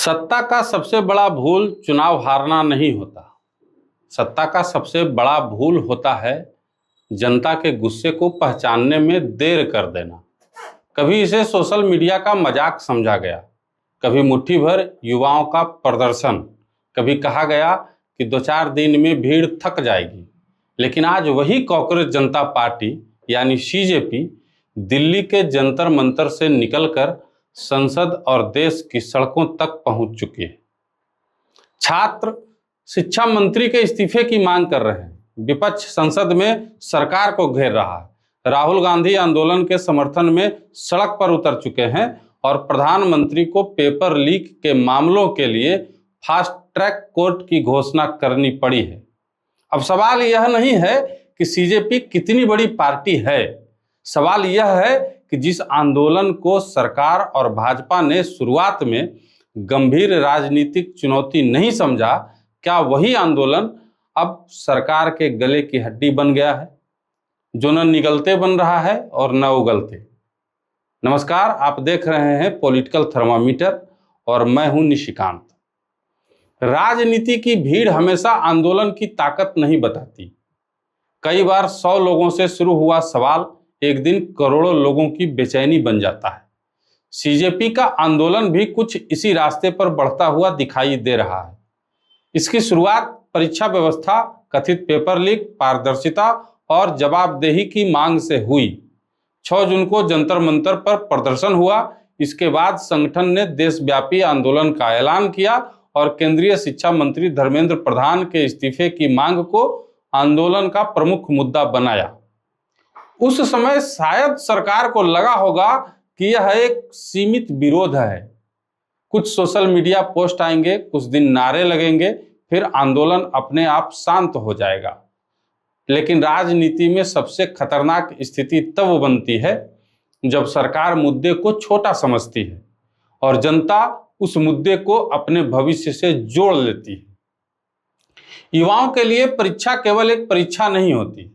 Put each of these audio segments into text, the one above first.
सत्ता का सबसे बड़ा भूल चुनाव हारना नहीं होता। सत्ता का सबसे बड़ा भूल होता है जनता के गुस्से को पहचानने में देर कर देना। कभी इसे सोशल मीडिया का मजाक समझा गया, कभी मुट्ठी भर युवाओं का प्रदर्शन, कभी कहा गया कि 2-4 दिन में भीड़ थक जाएगी। लेकिन आज वही कॉकरोच जनता पार्टी यानी सीजेपी दिल्ली के जंतर मंतर से निकलकर संसद और देश की सड़कों तक पहुंच चुकी है। छात्र शिक्षा मंत्री के इस्तीफे की मांग कर रहे हैं, विपक्ष संसद में सरकार को घेर रहा है, राहुल गांधी आंदोलन के समर्थन में सड़क पर उतर चुके हैं और प्रधानमंत्री को पेपर लीक के मामलों के लिए फास्ट ट्रैक कोर्ट की घोषणा करनी पड़ी है। अब सवाल यह नहीं है कि सीजेपी कितनी बड़ी पार्टी है, सवाल यह है कि जिस आंदोलन को सरकार और भाजपा ने शुरुआत में गंभीर राजनीतिक चुनौती नहीं समझा, क्या वही आंदोलन अब सरकार के गले की हड्डी बन गया है, जो न निगलते बन रहा है और न उगलते। नमस्कार, आप देख रहे हैं पॉलिटिकल थर्मामीटर और मैं हूं निशिकांत। राजनीति की भीड़ हमेशा आंदोलन की ताकत नहीं बताती। कई बार 100 लोगों से शुरू हुआ सवाल एक दिन करोड़ों लोगों की बेचैनी बन जाता है। सीजेपी का आंदोलन भी कुछ इसी रास्ते पर बढ़ता हुआ दिखाई दे रहा है। इसकी शुरुआत परीक्षा व्यवस्था, कथित पेपर लीक, पारदर्शिता और जवाबदेही की मांग से हुई। 6 जून को जंतर मंतर पर प्रदर्शन हुआ। इसके बाद संगठन ने देशव्यापी आंदोलन का ऐलान किया और केंद्रीय शिक्षा मंत्री धर्मेंद्र प्रधान के इस्तीफे की मांग को आंदोलन का प्रमुख मुद्दा बनाया। उस समय शायद सरकार को लगा होगा कि यह एक सीमित विरोध है। कुछ सोशल मीडिया पोस्ट आएंगे, कुछ दिन नारे लगेंगे, फिर आंदोलन अपने आप शांत हो जाएगा। लेकिन राजनीति में सबसे खतरनाक स्थिति तब बनती है जब सरकार मुद्दे को छोटा समझती है और जनता उस मुद्दे को अपने भविष्य से जोड़ लेती है। युवाओं के लिए परीक्षा केवल एक परीक्षा नहीं होती,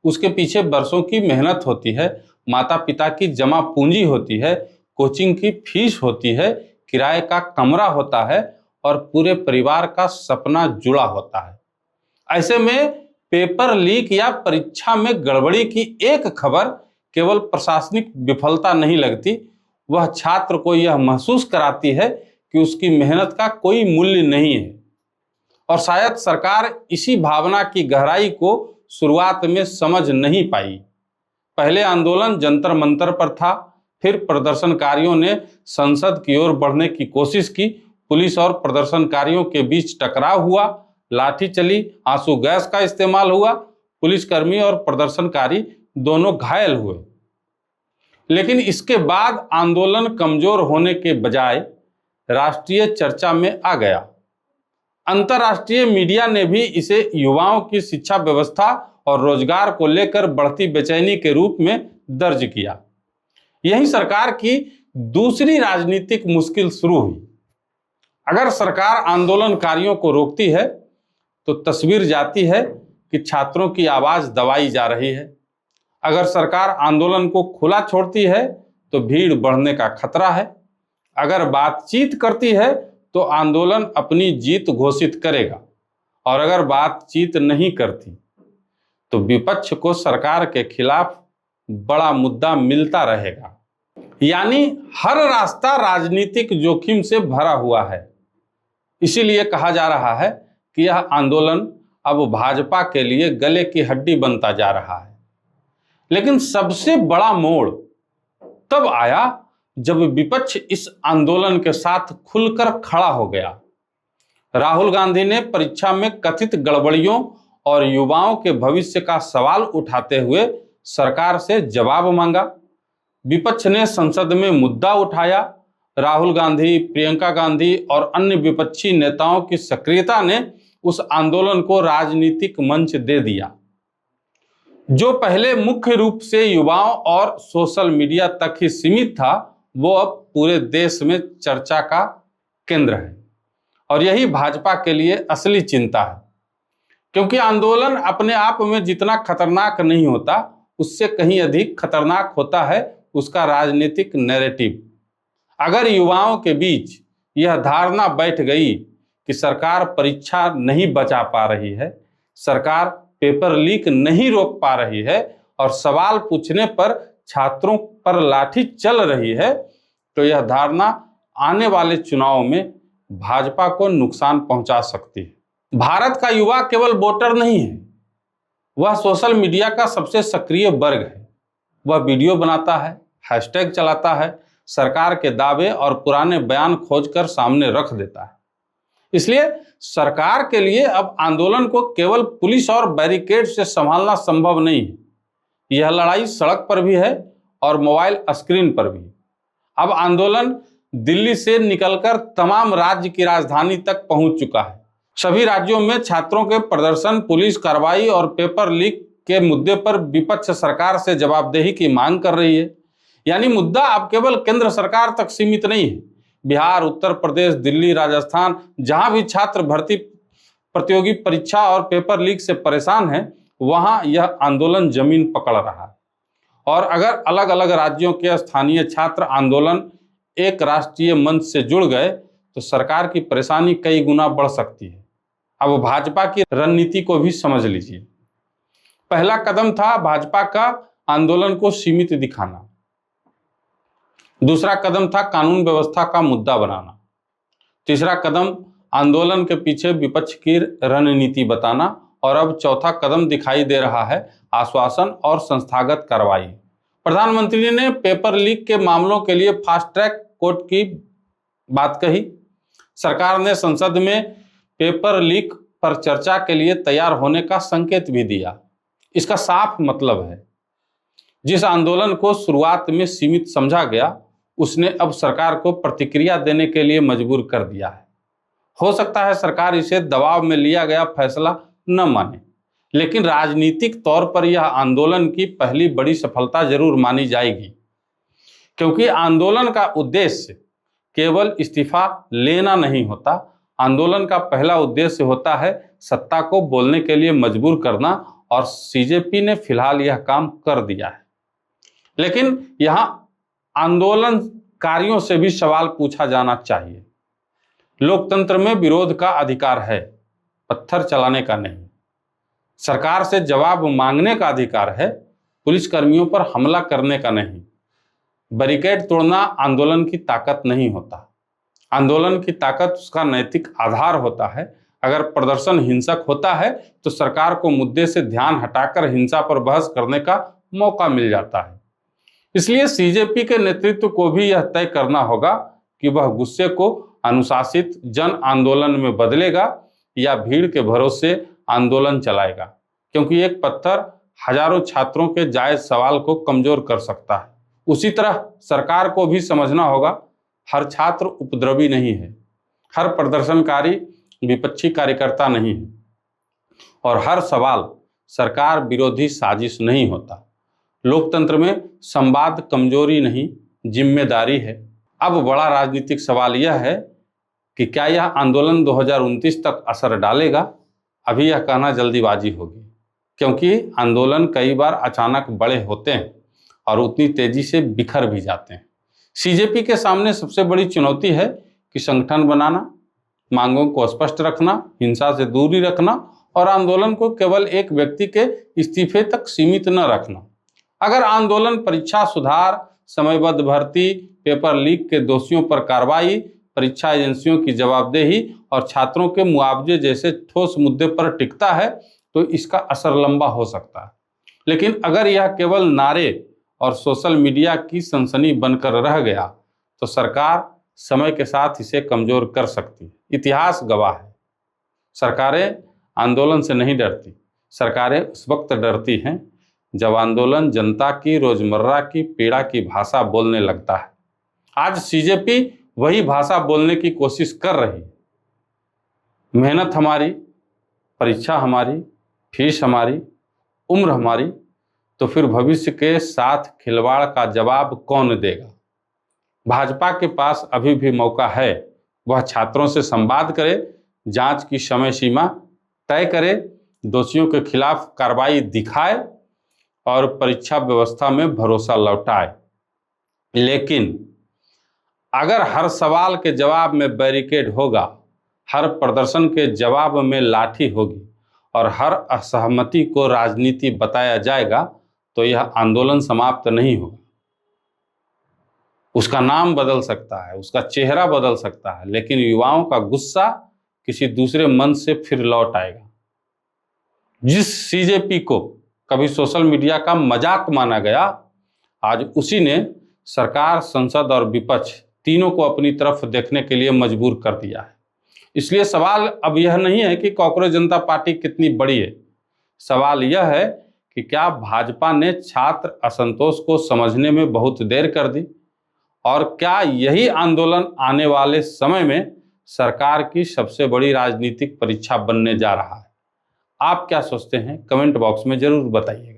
उसके पीछे बरसों की मेहनत होती है, माता पिता की जमा पूंजी होती है, कोचिंग की फीस होती है, किराए का कमरा होता है और पूरे परिवार का सपना जुड़ा होता है। ऐसे में पेपर लीक या परीक्षा में गड़बड़ी की एक खबर केवल प्रशासनिक विफलता नहीं लगती, वह छात्र को यह महसूस कराती है कि उसकी मेहनत का कोई मूल्य नहीं है। और शायद सरकार इसी भावना की गहराई को शुरुआत में समझ नहीं पाई। पहले आंदोलन जंतर मंतर पर था, फिर प्रदर्शनकारियों ने संसद की ओर बढ़ने की कोशिश की। पुलिस और प्रदर्शनकारियों के बीच टकराव हुआ, लाठी चली, आंसू गैस का इस्तेमाल हुआ, पुलिसकर्मी और प्रदर्शनकारी दोनों घायल हुए। लेकिन इसके बाद आंदोलन कमजोर होने के बजाय राष्ट्रीय चर्चा में आ गया। अंतर्राष्ट्रीय मीडिया ने भी इसे युवाओं की शिक्षा व्यवस्था और रोजगार को लेकर बढ़ती बेचैनी के रूप में दर्ज किया। यही सरकार की दूसरी राजनीतिक मुश्किल शुरू हुई। अगर सरकार आंदोलनकारियों को रोकती है तो तस्वीर जाती है कि छात्रों की आवाज दबाई जा रही है। अगर सरकार आंदोलन को खुला छोड़ती है तो भीड़ बढ़ने का खतरा है। अगर बातचीत करती है तो आंदोलन अपनी जीत घोषित करेगा और अगर बातचीत नहीं करती तो विपक्ष को सरकार के खिलाफ बड़ा मुद्दा मिलता रहेगा। यानी हर रास्ता राजनीतिक जोखिम से भरा हुआ है। इसीलिए कहा जा रहा है कि यह आंदोलन अब भाजपा के लिए गले की हड्डी बनता जा रहा है। लेकिन सबसे बड़ा मोड़ तब आया जब विपक्ष इस आंदोलन के साथ खुलकर खड़ा हो गया। राहुल गांधी ने परीक्षा में कथित गड़बड़ियों और युवाओं के भविष्य का सवाल उठाते हुए सरकार से जवाब मांगा। विपक्ष ने संसद में मुद्दा उठाया। राहुल गांधी, प्रियंका गांधी और अन्य विपक्षी नेताओं की सक्रियता ने उस आंदोलन को राजनीतिक मंच दे दिया। जो पहले मुख्य रूप से युवाओं और सोशल मीडिया तक ही सीमित था, वो अब पूरे देश में चर्चा का केंद्र है। और यही भाजपा के लिए असली चिंता है, क्योंकि आंदोलन अपने आप में जितना खतरनाक नहीं होता, उससे कहीं अधिक खतरनाक होता है उसका राजनीतिक नैरेटिव। अगर युवाओं के बीच यह धारणा बैठ गई कि सरकार परीक्षा नहीं बचा पा रही है, सरकार पेपर लीक नहीं रोक पा रही है और सवाल पूछने पर छात्रों पर लाठी चल रही है, तो यह धारणा आने वाले चुनाव में भाजपा को नुकसान पहुंचा सकती है। भारत का युवा केवल वोटर नहीं है, वह सोशल मीडिया का सबसे सक्रिय वर्ग है। वह वीडियो बनाता है, हैशटैग चलाता है, सरकार के दावे और पुराने बयान खोजकर सामने रख देता है। इसलिए सरकार के लिए अब आंदोलन को केवल पुलिस और बैरिकेड से संभालना संभव नहीं है। यह लड़ाई सड़क पर भी है और मोबाइल स्क्रीन पर भी। अब आंदोलन दिल्ली से निकलकर तमाम राज्य की राजधानी तक पहुंच चुका है। सभी राज्यों में छात्रों के प्रदर्शन, पुलिस कार्रवाई और पेपर लीक के मुद्दे पर विपक्ष सरकार से जवाबदेही की मांग कर रही है। यानी मुद्दा अब केवल केंद्र सरकार तक सीमित नहीं है। बिहार, उत्तर प्रदेश, दिल्ली, राजस्थान, जहां भी छात्र भर्ती, प्रतियोगी परीक्षा और पेपर लीक से परेशान हैं, वहां यह आंदोलन जमीन पकड़ रहा है। और अगर अलग अलग राज्यों के स्थानीय छात्र आंदोलन एक राष्ट्रीय मंच से जुड़ गए तो सरकार की परेशानी कई गुना बढ़ सकती है। अब भाजपा की रणनीति को भी समझ लीजिए। पहला कदम था भाजपा का आंदोलन को सीमित दिखाना। दूसरा कदम था कानून व्यवस्था का मुद्दा बनाना। तीसरा कदम आंदोलन के पीछे विपक्ष की रणनीति बताना। और अब चौथा कदम दिखाई दे रहा है आश्वासन और संस्थागत कार्रवाई। प्रधानमंत्री ने पेपर लीक के मामलों के लिए फास्ट ट्रैक कोर्ट की बात कही। सरकार ने संसद में पेपर लीक पर चर्चा के लिए तैयार होने का संकेत भी दिया। इसका साफ मतलब है जिस आंदोलन को शुरुआत में सीमित समझा गया उसने अब सरकार को प्रतिक्रिया देने के लिए मजबूर कर दिया है। हो सकता है सरकार इसे दबाव में लिया गया फैसला न माने, लेकिन राजनीतिक तौर पर यह आंदोलन की पहली बड़ी सफलता जरूर मानी जाएगी, क्योंकि आंदोलन का उद्देश्य केवल इस्तीफा लेना नहीं होता। आंदोलन का पहला उद्देश्य होता है सत्ता को बोलने के लिए मजबूर करना, और सीजेपी ने फिलहाल यह काम कर दिया है। लेकिन यहां आंदोलनकारियों से भी सवाल पूछा जाना चाहिए। लोकतंत्र में विरोध का अधिकार है, पत्थर चलाने का नहीं। सरकार से जवाब मांगने का अधिकार है, पुलिसकर्मियों पर हमला करने का नहीं। बैरिकेड तोड़ना आंदोलन की ताकत नहीं होता। आंदोलन की ताकत उसका नैतिक आधार होता है। अगर प्रदर्शन हिंसक होता है तो सरकार को मुद्दे से ध्यान हटाकर हिंसा पर बहस करने का मौका मिल जाता है। इसलिए सीजेपी के नेतृत्व को भी यह तय करना होगा कि वह गुस्से को अनुशासित जन आंदोलन में बदलेगा या भीड़ के भरोसे आंदोलन चलाएगा, क्योंकि एक पत्थर हजारों छात्रों के जायज सवाल को कमजोर कर सकता है। उसी तरह सरकार को भी समझना होगा हर छात्र उपद्रवी नहीं है, हर प्रदर्शनकारी विपक्षी कार्यकर्ता नहीं है, और हर सवाल सरकार विरोधी साजिश नहीं होता। लोकतंत्र में संवाद कमजोरी नहीं, जिम्मेदारी है। अब बड़ा राजनीतिक सवाल यह है कि क्या यह आंदोलन 2029 तक असर डालेगा। अभी यह कहना जल्दीबाजी होगी, क्योंकि आंदोलन कई बार अचानक बड़े होते हैं और उतनी तेजी से बिखर भी जाते हैं। सीजेपी के सामने सबसे बड़ी चुनौती है कि संगठन बनाना, मांगों को स्पष्ट रखना, हिंसा से दूरी रखना और आंदोलन को केवल एक व्यक्ति के इस्तीफे तक सीमित न रखना। अगर आंदोलन परीक्षा सुधार, समयबद्ध भर्ती, पेपर लीक के दोषियों पर कार्रवाई, परीक्षा एजेंसियों की जवाबदेही और छात्रों के मुआवजे जैसे ठोस मुद्दे पर टिकता है तो इसका असर लंबा हो सकता है। लेकिन अगर यह केवल नारे और सोशल मीडिया की सनसनी बनकर रह गया तो सरकार समय के साथ इसे कमजोर कर सकती है। इतिहास गवाह है, सरकारें आंदोलन से नहीं डरती, सरकारें उस वक्त डरती हैं जब आंदोलन जनता की रोजमर्रा की पीड़ा की भाषा बोलने लगता है। आज सीजेपी वही भाषा बोलने की कोशिश कर रही है। मेहनत हमारी, परीक्षा हमारी, फीस हमारी, उम्र हमारी, तो फिर भविष्य के साथ खिलवाड़ का जवाब कौन देगा। भाजपा के पास अभी भी मौका है। वह छात्रों से संवाद करे, जांच की समय सीमा तय करे, दोषियों के खिलाफ कार्रवाई दिखाए और परीक्षा व्यवस्था में भरोसा लौटाए। लेकिन अगर हर सवाल के जवाब में बैरिकेड होगा, हर प्रदर्शन के जवाब में लाठी होगी और हर असहमति को राजनीति बताया जाएगा, तो यह आंदोलन समाप्त नहीं होगा। उसका नाम बदल सकता है, उसका चेहरा बदल सकता है, लेकिन युवाओं का गुस्सा किसी दूसरे मन से फिर लौट आएगा। जिस सीजेपी को कभी सोशल मीडिया का मजाक माना गया, आज उसी ने सरकार, संसद और विपक्ष तीनों को अपनी तरफ देखने के लिए मजबूर कर दिया है। इसलिए सवाल अब यह नहीं है कि कांग्रेस जनता पार्टी कितनी बड़ी है। सवाल यह है कि क्या भाजपा ने छात्र असंतोष को समझने में बहुत देर कर दी, और क्या यही आंदोलन आने वाले समय में सरकार की सबसे बड़ी राजनीतिक परीक्षा बनने जा रहा है। आप क्या सोचते हैं, कमेंट बॉक्स में जरूर बताइए।